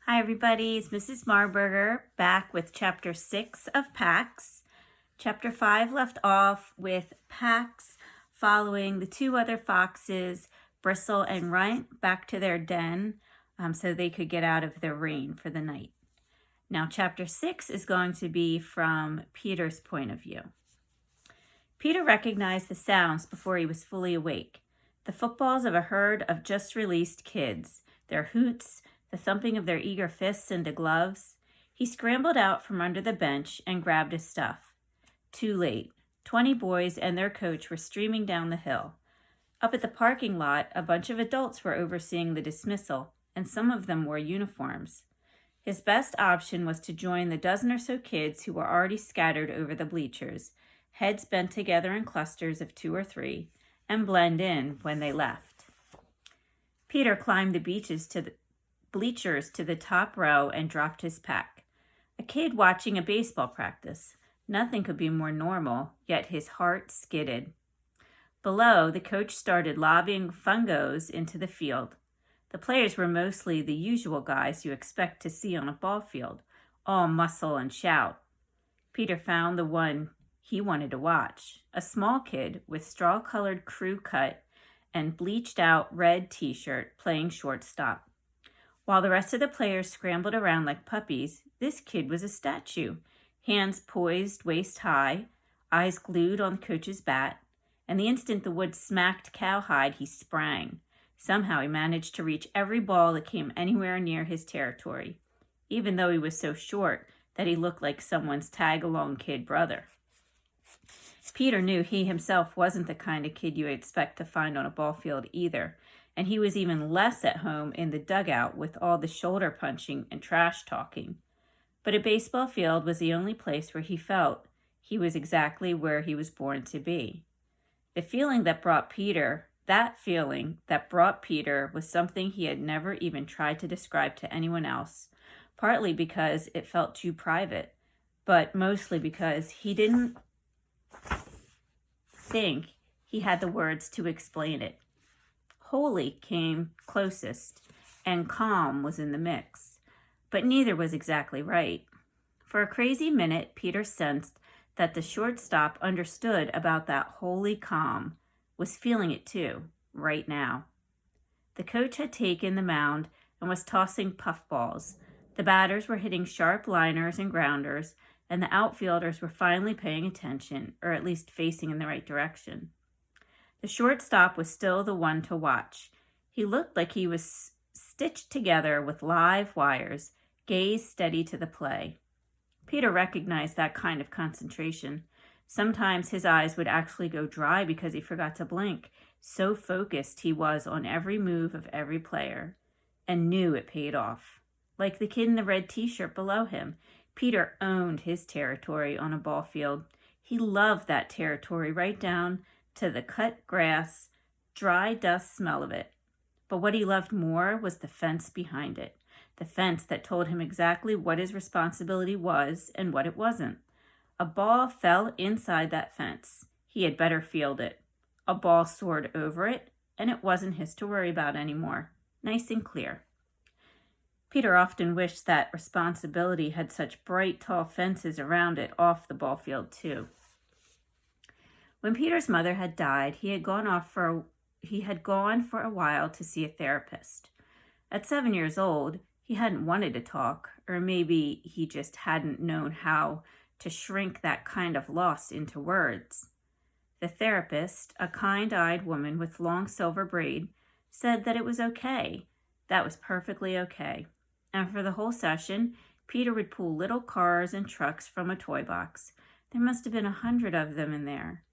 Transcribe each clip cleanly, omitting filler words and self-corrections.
Hi everybody, it's Mrs. Marburger back with Chapter 6 of Pax. Chapter 5 left off with Pax following the two other foxes, Bristle and Runt, back to their den so they could get out of their rain for the night. Now Chapter 6 is going to be from Peter's point of view. Peter recognized the sounds before he was fully awake. The footfalls of a herd of just-released kids, their hoots, the thumping of their eager fists into gloves. He scrambled out from under the bench and grabbed his stuff. Too late. 20 boys and their coach were streaming down the hill. Up at the parking lot, a bunch of adults were overseeing the dismissal, and some of them wore uniforms. His best option was to join the dozen or so kids who were already scattered over the bleachers, heads bent together in clusters of 2 or 3, and blend in when they left. Peter climbed the bleachers to the top row and dropped his pack. A kid watching a baseball practice. Nothing could be more normal, yet his heart skidded. Below, the coach started lobbing fungos into the field. The players were mostly the usual guys you expect to see on a ball field, all muscle and shout. Peter found the one he wanted to watch, a small kid with straw-colored crew cut and bleached-out red t-shirt playing shortstop. While the rest of the players scrambled around like puppies, this kid was a statue, hands poised waist high, eyes glued on the coach's bat, and the instant the wood smacked cowhide, he sprang. Somehow he managed to reach every ball that came anywhere near his territory, even though he was so short that he looked like someone's tag-along kid brother. Peter knew he himself wasn't the kind of kid you expect to find on a ball field either, and he was even less at home in the dugout with all the shoulder punching and trash talking. But a baseball field was the only place where he felt he was exactly where he was born to be. The feeling that brought Peter was something he had never even tried to describe to anyone else, partly because it felt too private, but mostly because he didn't think he had the words to explain it. Holy came closest, and calm was in the mix, but neither was exactly right. For a crazy minute, Peter sensed that the shortstop understood about that holy calm, was feeling it too, right now. The coach had taken the mound and was tossing puffballs. The batters were hitting sharp liners and grounders, and the outfielders were finally paying attention, or at least facing in the right direction. The shortstop was still the one to watch. He looked like he was stitched together with live wires, gaze steady to the play. Peter recognized that kind of concentration. Sometimes his eyes would actually go dry because he forgot to blink, so focused he was on every move of every player, and knew it paid off. Like the kid in the red t-shirt below him, Peter owned his territory on a ball field. He loved that territory right down to the cut grass, dry dust smell of it. But what he loved more was the fence behind it, the fence that told him exactly what his responsibility was and what it wasn't. A ball fell inside that fence. He had better field it. A ball soared over it, and it wasn't his to worry about anymore. Nice and clear. Peter often wished that responsibility had such bright, tall fences around it off the ball field, too. When Peter's mother had died, he had gone for a while to see a therapist. At 7 years old, he hadn't wanted to talk, or maybe he just hadn't known how to shrink that kind of loss into words. The therapist, a kind-eyed woman with long silver braid, said that it was okay. That was perfectly okay. And for the whole session, Peter would pull little cars and trucks from a toy box. There must have been 100 of them in there.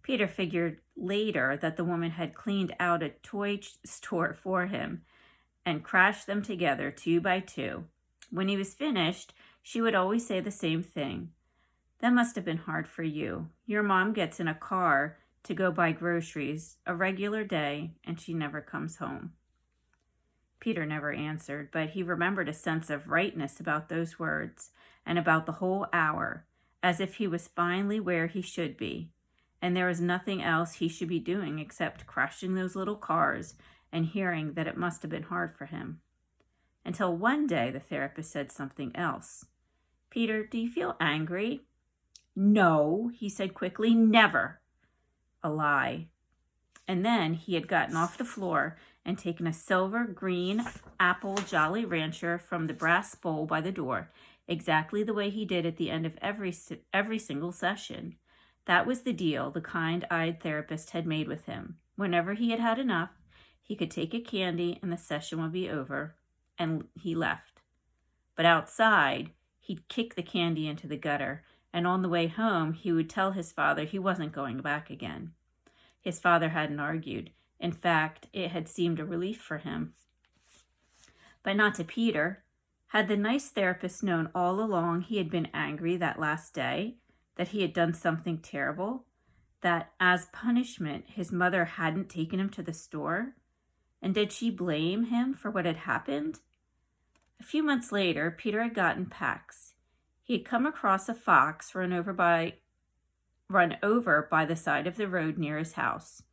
Peter figured later that the woman had cleaned out a toy store for him and crashed them together 2 by 2. When he was finished, she would always say the same thing. That must have been hard for you. Your mom gets in a car to go buy groceries a regular day, and she never comes home. Peter never answered, but he remembered a sense of rightness about those words and about the whole hour, as if he was finally where he should be, and there was nothing else he should be doing except crushing those little cars and hearing that it must have been hard for him. until one day the therapist said something else. "Peter, do you feel angry?" "No," he said quickly, "never." A lie. And then he had gotten off the floor and taken a silver green apple Jolly Rancher from the brass bowl by the door, exactly the way he did at the end of every single session. That was the deal the kind-eyed therapist had made with him. Whenever he had had enough, he could take a candy and the session would be over, and he left. But outside, he'd kick the candy into the gutter, and on the way home, he would tell his father he wasn't going back again. His father hadn't argued. In fact, it had seemed a relief for him. But not to Peter. Had the nice therapist known all along he had been angry that last day, that he had done something terrible, that as punishment his mother hadn't taken him to the store? And did she blame him for what had happened? A few months later, Peter had gotten Pax. He had come across a fox run over by the side of the road near his house.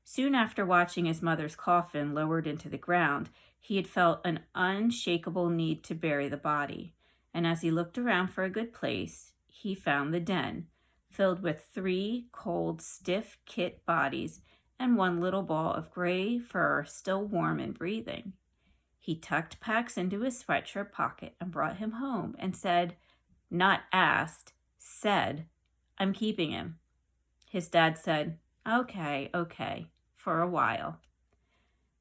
Soon after watching his mother's coffin lowered into the ground, he had felt an unshakable need to bury the body. And as he looked around for a good place, he found the den, filled with 3 cold, stiff kit bodies and one little ball of gray fur still warm and breathing. He tucked Pax into his sweatshirt pocket and brought him home and said, not asked, said, "I'm keeping him." His dad said, okay, for a while.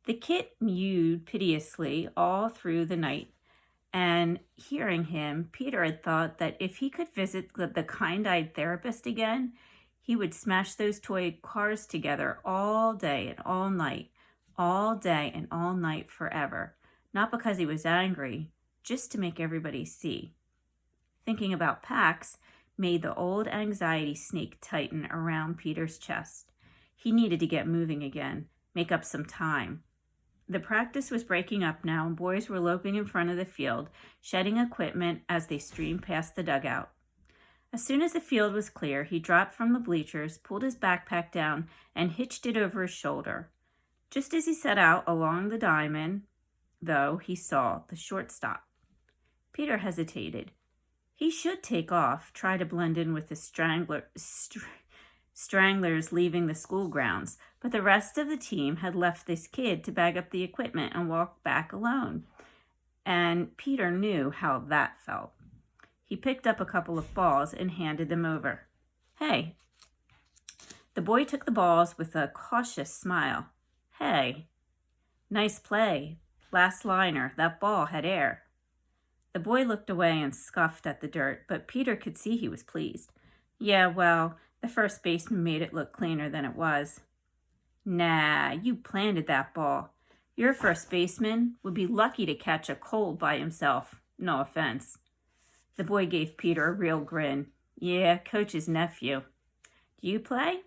The kit mewed piteously all through the night, and hearing him, Peter had thought that if he could visit the kind-eyed therapist again, he would smash those toy cars together all day and all night forever. Not because he was angry, just to make everybody see. Thinking about Pax made the old anxiety snake tighten around Peter's chest. He needed to get moving again, make up some time. The practice was breaking up now, and boys were loping in front of the field, shedding equipment as they streamed past the dugout. As soon as the field was clear, he dropped from the bleachers, pulled his backpack down, and hitched it over his shoulder. Just as he set out along the diamond, though, he saw the shortstop. Peter hesitated. He should take off, try to blend in with the stranglers leaving the school grounds, but the rest of the team had left this kid to bag up the equipment and walk back alone. And Peter knew how that felt. He picked up a couple of balls and handed them over. "Hey." The boy took the balls with a cautious smile. "Hey." "Nice play. Last liner, that ball had air." The boy looked away and scuffed at the dirt, but Peter could see he was pleased. "Yeah, well, the first baseman made it look cleaner than it was." "Nah, you planted that ball. Your first baseman would be lucky to catch a cold by himself. No offense." The boy gave Peter a real grin. "Yeah, coach's nephew." "Do you play?"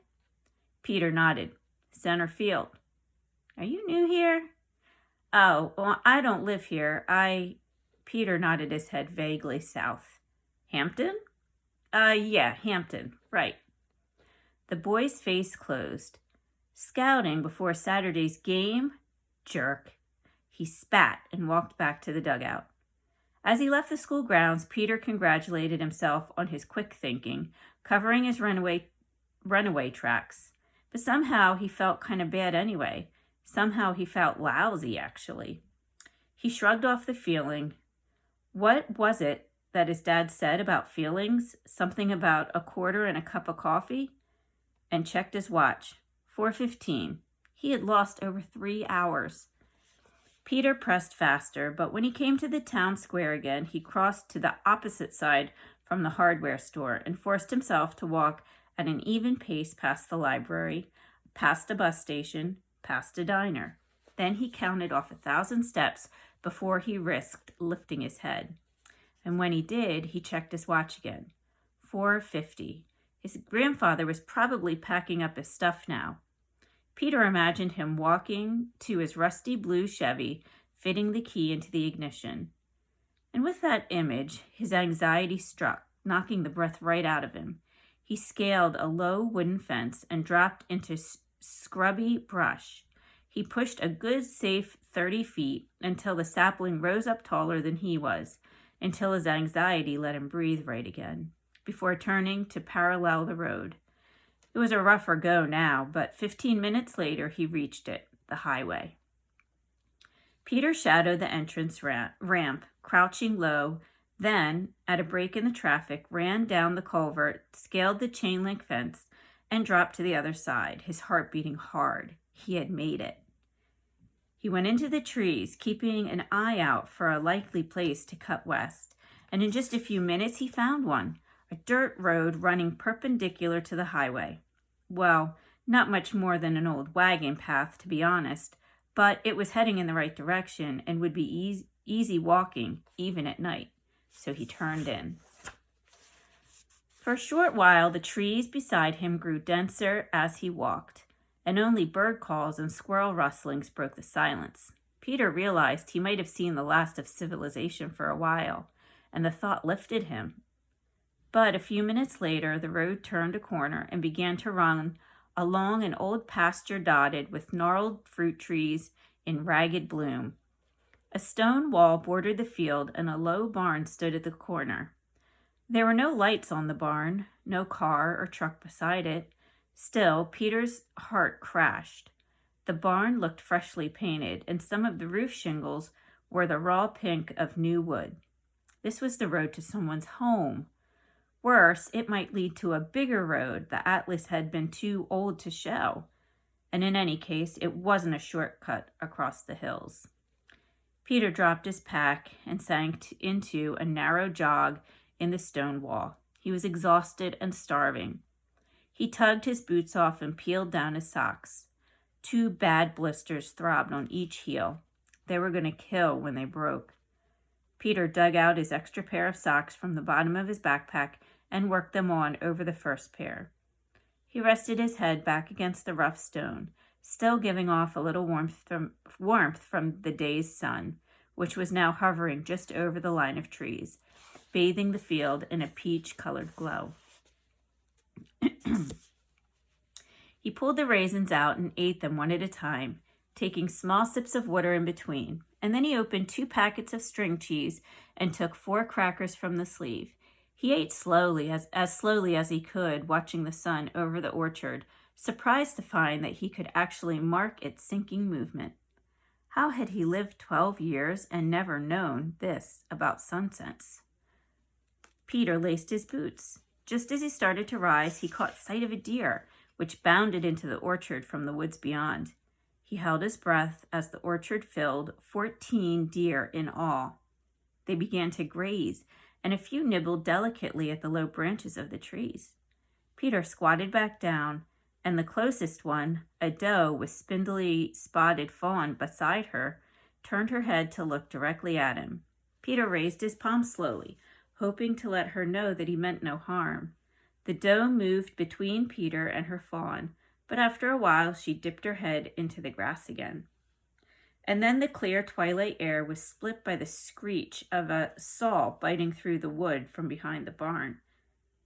Peter nodded. "Center field." "Are you new here?" "Oh, well, I don't live here. Peter nodded his head vaguely south. "Hampton?" Yeah, Hampton, right." The boy's face closed. "Scouting before Saturday's game? Jerk." He spat and walked back to the dugout. As he left the school grounds, Peter congratulated himself on his quick thinking, covering his runaway tracks. But somehow he felt kind of bad anyway. Somehow he felt lousy, actually. He shrugged off the feeling. What was it that his dad said about feelings? Something about a quarter and a cup of coffee? And checked his watch. 4:15. He had lost over 3 hours. Peter pressed faster, but when he came to the town square again, he crossed to the opposite side from the hardware store and forced himself to walk at an even pace past the library, past a bus station, past a diner. Then he counted off 1,000 steps before he risked lifting his head. And when he did, he checked his watch again. 4:50. His grandfather was probably packing up his stuff now. Peter imagined him walking to his rusty blue Chevy, fitting the key into the ignition. And with that image, his anxiety struck, knocking the breath right out of him. He scaled a low wooden fence and dropped into scrubby brush. He pushed a good, safe 30 feet until the sapling rose up taller than he was, until his anxiety let him breathe right again, before turning to parallel the road. It was a rougher go now, but 15 minutes later he reached it, the highway. Peter shadowed the entrance ramp, crouching low, then, at a break in the traffic, ran down the culvert, scaled the chain-link fence, and dropped to the other side, his heart beating hard. He had made it. He went into the trees, keeping an eye out for a likely place to cut west, and in just a few minutes he found one, a dirt road running perpendicular to the highway. Well, not much more than an old wagon path, to be honest, but it was heading in the right direction and would be easy walking, even at night. So he turned in. For a short while, the trees beside him grew denser as he walked, and only bird calls and squirrel rustlings broke the silence. Peter realized he might have seen the last of civilization for a while, and the thought lifted him. But a few minutes later, the road turned a corner and began to run along an old pasture dotted with gnarled fruit trees in ragged bloom. A stone wall bordered the field, and a low barn stood at the corner. There were no lights on the barn, no car or truck beside it. Still, Peter's heart crashed. The barn looked freshly painted, and some of the roof shingles were the raw pink of new wood. This was the road to someone's home. Worse, it might lead to a bigger road the atlas had been too old to show. And in any case, it wasn't a shortcut across the hills. Peter dropped his pack and sank into a narrow jog in the stone wall. He was exhausted and starving. He tugged his boots off and peeled down his socks. 2 bad blisters throbbed on each heel. They were going to kill when they broke. Peter dug out his extra pair of socks from the bottom of his backpack and worked them on over the first pair. He rested his head back against the rough stone, still giving off a little warmth from the day's sun, which was now hovering just over the line of trees, bathing the field in a peach-colored glow. He pulled the raisins out and ate them one at a time, taking small sips of water in between. And then he opened 2 packets of string cheese and took 4 crackers from the sleeve. He ate slowly, as slowly as he could, watching the sun over the orchard, surprised to find that he could actually mark its sinking movement. How had he lived 12 years and never known this about sunsets? Peter laced his boots. Just as he started to rise, he caught sight of a deer, which bounded into the orchard from the woods beyond. He held his breath as the orchard filled, 14 deer in all. They began to graze, and a few nibbled delicately at the low branches of the trees. Peter squatted back down, and the closest one, a doe with spindly spotted fawn beside her, turned her head to look directly at him. Peter raised his palm slowly, hoping to let her know that he meant no harm. The doe moved between Peter and her fawn, but after a while she dipped her head into the grass again. And then the clear twilight air was split by the screech of a saw biting through the wood from behind the barn.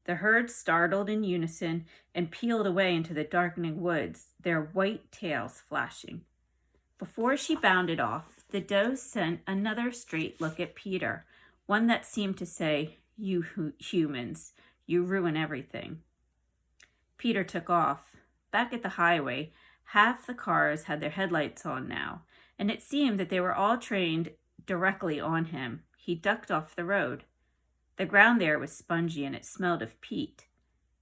The herd startled in unison and peeled away into the darkening woods, their white tails flashing. Before she bounded off, the doe sent another straight look at Peter, one that seemed to say, "You humans, you ruin everything." Peter took off. Back at the highway, half the cars had their headlights on now, and it seemed that they were all trained directly on him. He ducked off the road. The ground there was spongy and it smelled of peat.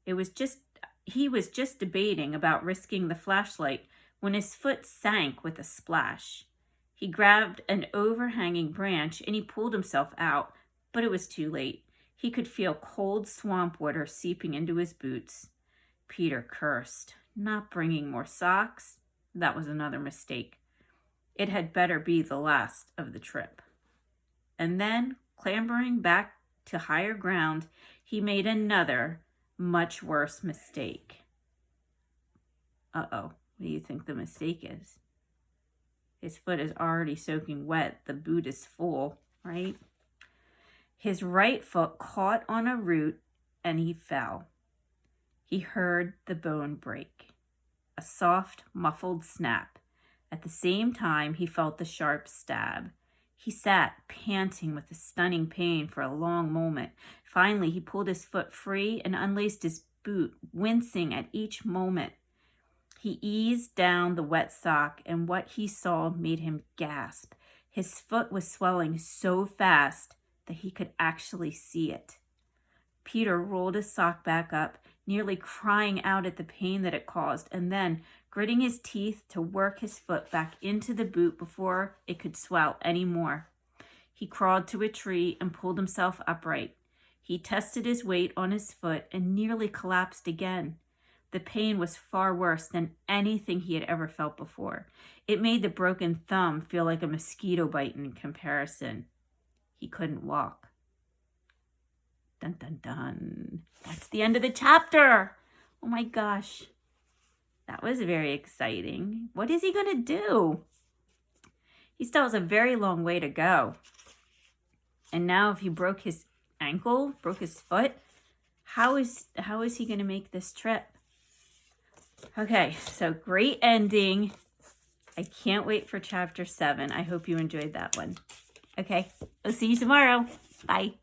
He was just debating about risking the flashlight when his foot sank with a splash. He grabbed an overhanging branch and he pulled himself out, but it was too late. He could feel cold swamp water seeping into his boots. Peter cursed. Not bringing more socks? That was another mistake. It had better be the last of the trip. And then, clambering back to higher ground, he made another, much worse mistake. Uh-oh, what do you think the mistake is? His foot is already soaking wet. The boot is full, right? His right foot caught on a root and he fell. He heard the bone break. A soft, muffled snap, At the same time, he felt the sharp stab. He sat, panting with a stunning pain for a long moment. Finally, he pulled his foot free and unlaced his boot, wincing at each moment. He eased down the wet sock, and what he saw made him gasp. His foot was swelling so fast that he could actually see it. Peter rolled his sock back up, nearly crying out at the pain that it caused, and then, gritting his teeth to work his foot back into the boot before it could swell any more. He crawled to a tree and pulled himself upright. He tested his weight on his foot and nearly collapsed again. The pain was far worse than anything he had ever felt before. It made the broken thumb feel like a mosquito bite in comparison. He couldn't walk. Dun, dun, dun. That's the end of the chapter. Oh my gosh. That was very exciting. What is he going to do? He still has a very long way to go. And now if he broke his ankle, broke his foot, how is he going to make this trip? Okay, so great ending. I can't wait for chapter 7. I hope you enjoyed that one. Okay, I'll see you tomorrow. Bye.